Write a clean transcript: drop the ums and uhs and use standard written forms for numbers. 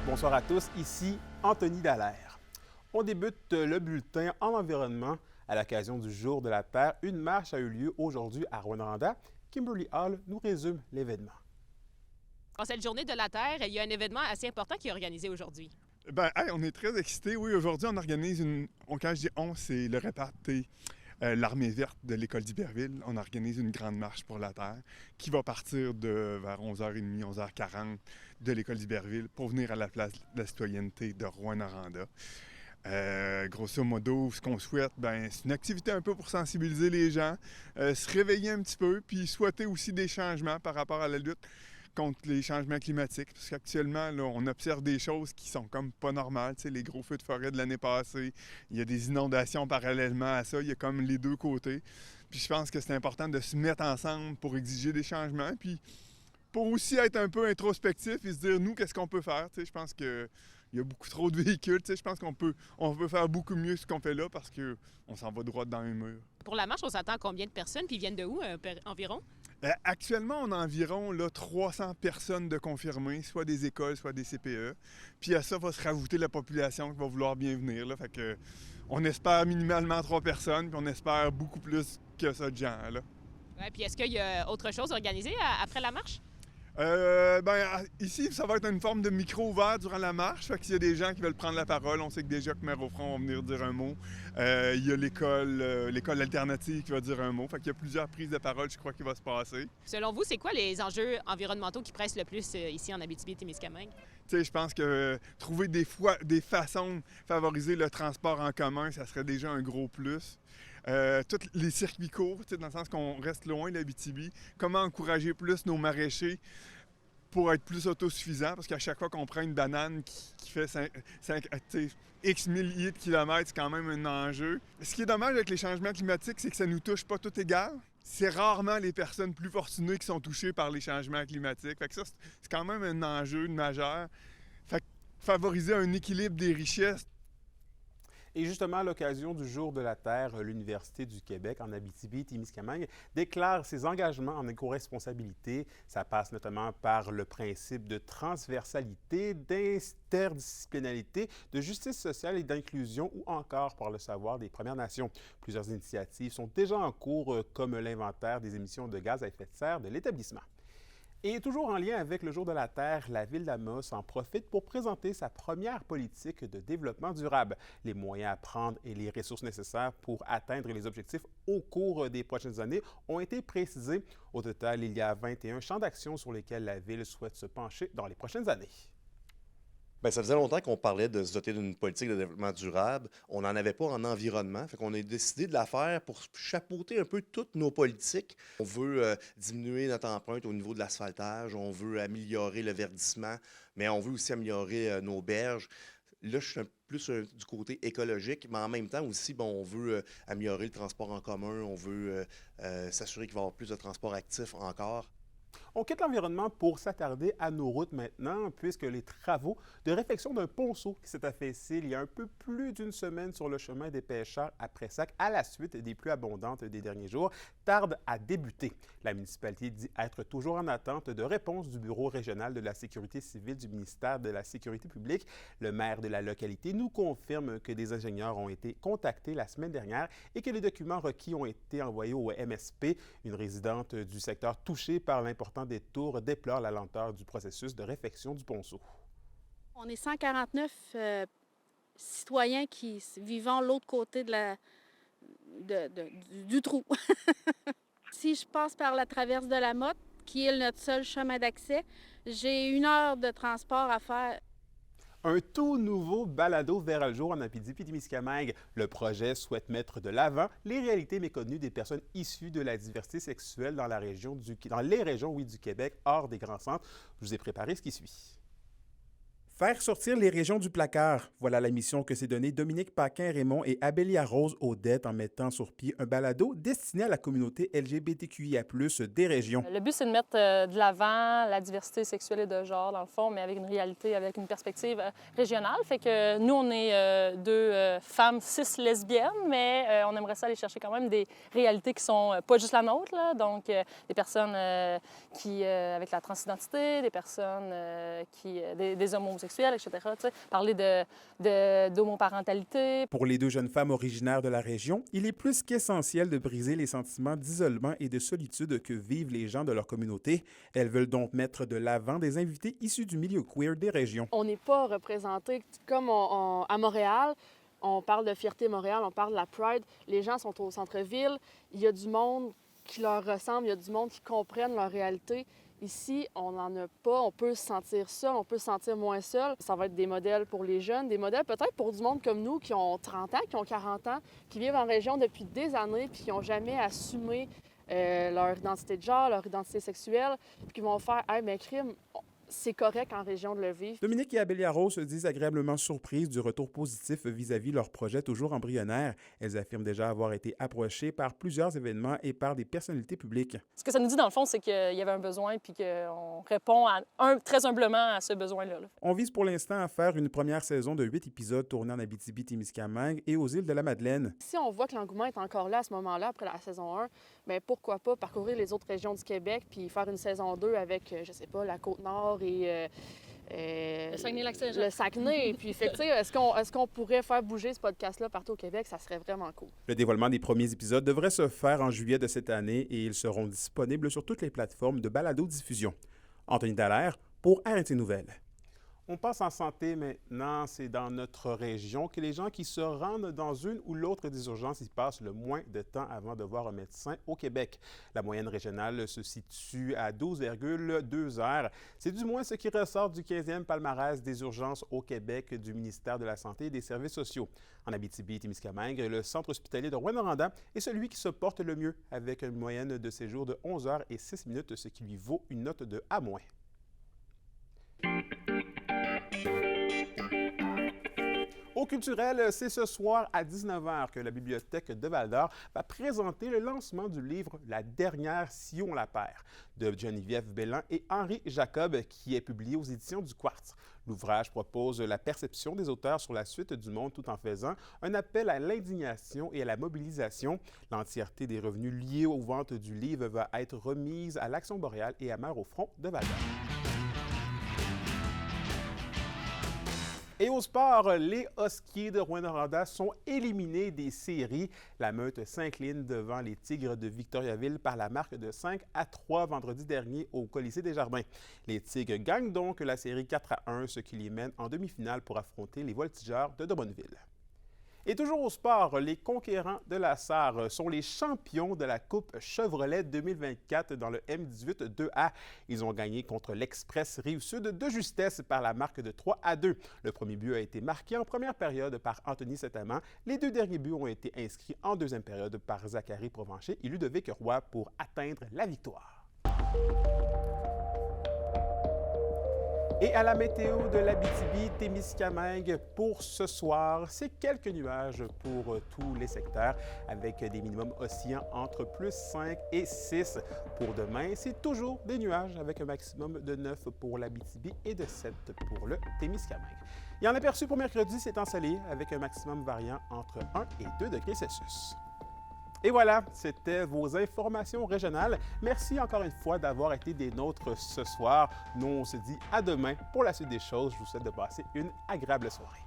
Bonsoir à tous, ici Anthony Dallaire. On débute le bulletin en environnement à l'occasion du Jour de la Terre. Une marche a eu lieu aujourd'hui à Rouyn-Noranda. Kimberly Hall nous résume l'événement. En cette Journée de la Terre, il y a un événement assez important qui est organisé aujourd'hui. On est très excités. Oui, aujourd'hui, on organise quand je dis on, c'est le réparté. L'Armée verte de l'École d'Iberville, on organise une grande marche pour la Terre qui va partir de vers 11h30, 11h40 de l'École d'Iberville pour venir à la place de la citoyenneté de Rouyn-Noranda. Grosso modo, ce qu'on souhaite, c'est une activité un peu pour sensibiliser les gens, se réveiller un petit peu, puis souhaiter aussi des changements par rapport à la lutte contre les changements climatiques. Parce qu'actuellement, là, on observe des choses qui sont comme pas normales. Tu sais, les gros feux de forêt de l'année passée, il y a des inondations parallèlement à ça. Il y a comme les deux côtés. Puis je pense que c'est important de se mettre ensemble pour exiger des changements. Puis pour aussi être un peu introspectif et se dire, nous, qu'est-ce qu'on peut faire? Tu sais, je pense qu'il y a beaucoup trop de véhicules. Tu sais, je pense qu'on peut faire beaucoup mieux ce qu'on fait là parce qu'on s'en va droit dans les murs. Pour la marche, on s'attend à combien de personnes, puis ils viennent de où environ? Actuellement, on a environ 300 personnes de confirmées, soit des écoles, soit des CPE. Puis à ça va se rajouter la population qui va vouloir bien venir. Là. Fait que, on espère minimalement 3 personnes, puis on espère beaucoup plus que ça de gens. Là. Ouais, puis est-ce qu'il y a autre chose organisée après la marche? Ici, ça va être une forme de micro ouvert durant la marche. Fait que s'il y a des gens qui veulent prendre la parole, on sait que déjà que Mère au front va venir dire un mot. Il y a l'école alternative qui va dire un mot. Fait qu'il y a plusieurs prises de parole, je crois, qui va se passer. Selon vous, c'est quoi les enjeux environnementaux qui pressent le plus ici en Abitibi-Témiscamingue? Tu sais, je pense que trouver des façons de favoriser le transport en commun, ça serait déjà un gros plus. Tous les circuits courts, dans le sens qu'on reste loin de l'Abitibi. Comment encourager plus nos maraîchers pour être plus autosuffisants? Parce qu'à chaque fois qu'on prend une banane qui fait X milliers de kilomètres, c'est quand même un enjeu. Ce qui est dommage avec les changements climatiques, c'est que ça nous touche pas tout égal. C'est rarement les personnes plus fortunées qui sont touchées par les changements climatiques. Fait que ça, c'est quand même un enjeu majeur. Fait que favoriser un équilibre des richesses. Et justement, à l'occasion du Jour de la Terre, l'Université du Québec en Abitibi-Témiscamingue déclare ses engagements en éco-responsabilité. Ça passe notamment par le principe de transversalité, d'interdisciplinarité, de justice sociale et d'inclusion ou encore par le savoir des Premières Nations. Plusieurs initiatives sont déjà en cours, comme l'inventaire des émissions de gaz à effet de serre de l'établissement. Et toujours en lien avec le Jour de la Terre, la ville d'Amos en profite pour présenter sa première politique de développement durable, les moyens à prendre et les ressources nécessaires pour atteindre les objectifs au cours des prochaines années ont été précisés. Au total, il y a 21 champs d'action sur lesquels la ville souhaite se pencher dans les prochaines années. Bien, ça faisait longtemps qu'on parlait de se doter d'une politique de développement durable. On n'en avait pas en environnement. Fait qu'on a décidé de la faire pour chapeauter un peu toutes nos politiques. On veut diminuer notre empreinte au niveau de l'asphaltage. On veut améliorer le verdissement, mais on veut aussi améliorer nos berges. Là, je suis plus du côté écologique, mais en même temps aussi, on veut améliorer le transport en commun. On veut s'assurer qu'il va y avoir plus de transport actif encore. On quitte l'environnement pour s'attarder à nos routes maintenant, puisque les travaux de réfection d'un ponceau qui s'est affaissé il y a un peu plus d'une semaine sur le chemin des pêcheurs à Pressac, à la suite des pluies abondantes des derniers jours, tardent à débuter. La municipalité dit être toujours en attente de réponse du Bureau régional de la sécurité civile du ministère de la Sécurité publique. Le maire de la localité nous confirme que des ingénieurs ont été contactés la semaine dernière et que les documents requis ont été envoyés au MSP. Une résidente du secteur touchée par l'important détour déplore la lenteur du processus de réfection du ponceau. On est 149 citoyens qui vivons l'autre côté du trou. Si je passe par la traverse de la Motte, qui est notre seul chemin d'accès, j'ai 1 heure de transport à faire. Un tout nouveau balado verra le jour en Abitibi-Témiscamingue. Le projet souhaite mettre de l'avant les réalités méconnues des personnes issues de la diversité sexuelle dans les régions du Québec, hors des grands centres. Je vous ai préparé ce qui suit. Faire sortir les régions du placard. Voilà la mission que s'est donnée Dominique Paquin-Raymond et Abélia Rose Odette en mettant sur pied un balado destiné à la communauté LGBTQIA+, des régions. Le but, c'est de mettre de l'avant la diversité sexuelle et de genre, dans le fond, mais avec une réalité, avec une perspective régionale. Fait que nous, on est 2 femmes cis lesbiennes, mais on aimerait ça aller chercher quand même des réalités qui sont pas juste la nôtre, là. Donc, des personnes qui avec la transidentité, des personnes des homosexuels, sexuelle, etc. Parler d'homoparentalité. Pour les 2 jeunes femmes originaires de la région, il est plus qu'essentiel de briser les sentiments d'isolement et de solitude que vivent les gens de leur communauté. Elles veulent donc mettre de l'avant des invités issus du milieu queer des régions. On n'est pas représenté comme à Montréal. On parle de Fierté Montréal, on parle de la Pride. Les gens sont au centre-ville. Il y a du monde qui leur ressemble, il y a du monde qui comprennent leur réalité. Ici, on n'en a pas. On peut se sentir seul, on peut se sentir moins seul. Ça va être des modèles pour les jeunes, des modèles peut-être pour du monde comme nous qui ont 30 ans, qui ont 40 ans, qui vivent en région depuis des années puis qui n'ont jamais assumé leur identité de genre, leur identité sexuelle, puis qui vont faire « Hey, mais crime, c'est correct en région de le vivre. » Dominique et Abélia Rose se disent agréablement surprises du retour positif vis-à-vis leur projet toujours embryonnaire. Elles affirment déjà avoir été approchées par plusieurs événements et par des personnalités publiques. Ce que ça nous dit, dans le fond, c'est qu'il y avait un besoin puis qu'on répond très humblement à ce besoin-là. On vise pour l'instant à faire une première saison de 8 épisodes tournés en Abitibi-Témiscamingue et aux îles de la Madeleine. Si on voit que l'engouement est encore là à ce moment-là, après la saison 1, bien, pourquoi pas parcourir les autres régions du Québec puis faire une saison 2 avec, je sais pas, la Côte-Nord et le Saguenay-Lac-Saint-Jean. Le Saguenay. Puis, fait que, est-ce qu'on pourrait faire bouger ce podcast-là partout au Québec? Ça serait vraiment cool. Le dévoilement des premiers épisodes devrait se faire en juillet de cette année et ils seront disponibles sur toutes les plateformes de balado-diffusion. Anthony Dallaire pour RNT Nouvelles. On passe en santé maintenant. C'est dans notre région que les gens qui se rendent dans une ou l'autre des urgences y passent le moins de temps avant de voir un médecin au Québec. La moyenne régionale se situe à 12,2 heures. C'est du moins ce qui ressort du 15e palmarès des urgences au Québec du ministère de la Santé et des Services sociaux. En Abitibi-Témiscamingue, le centre hospitalier de Rouyn-Noranda est celui qui se porte le mieux avec une moyenne de séjour de 11 heures et 6 minutes, ce qui lui vaut une note de A-. Au culturel, c'est ce soir à 19h que la Bibliothèque de Val-d'Or va présenter le lancement du livre « La dernière sillon la paire » de Geneviève Belland et Henri Jacob, qui est publié aux éditions du Quartz. L'ouvrage propose la perception des auteurs sur la suite du monde tout en faisant un appel à l'indignation et à la mobilisation. L'entièreté des revenus liés aux ventes du livre va être remise à l'Action boréale et à Mères au front de Val-d'Or. Et au sport, les Huskies de Rouyn-Noranda sont éliminés des séries. La Meute s'incline devant les Tigres de Victoriaville par la marque de 5-3 vendredi dernier au Colisée des Jardins. Les Tigres gagnent donc la série 4-1, ce qui les mène en demi-finale pour affronter les Voltigeurs de Drummondville. Et toujours au sport, les conquérants de la Sarre sont les champions de la Coupe Chevrolet 2024 dans le M18 2A. Ils ont gagné contre l'Express Rive-Sud de justesse par la marque de 3-2. Le premier but a été marqué en première période par Anthony Saint-Amand. Les 2 derniers buts ont été inscrits en deuxième période par Zachary Provencher et Ludovic Roy pour atteindre la victoire. Et à la météo de l'Abitibi-Témiscamingue pour ce soir, c'est quelques nuages pour tous les secteurs avec des minimums oscillant entre plus 5 et 6. Pour demain, c'est toujours des nuages avec un maximum de 9 pour l'Abitibi et de 7 pour le Témiscamingue. Et en aperçu pour mercredi, c'est ensoleillé avec un maximum variant entre 1 et 2 degrés Celsius. Et voilà, c'était vos informations régionales. Merci encore une fois d'avoir été des nôtres ce soir. Nous, on se dit à demain pour la suite des choses. Je vous souhaite de passer une agréable soirée.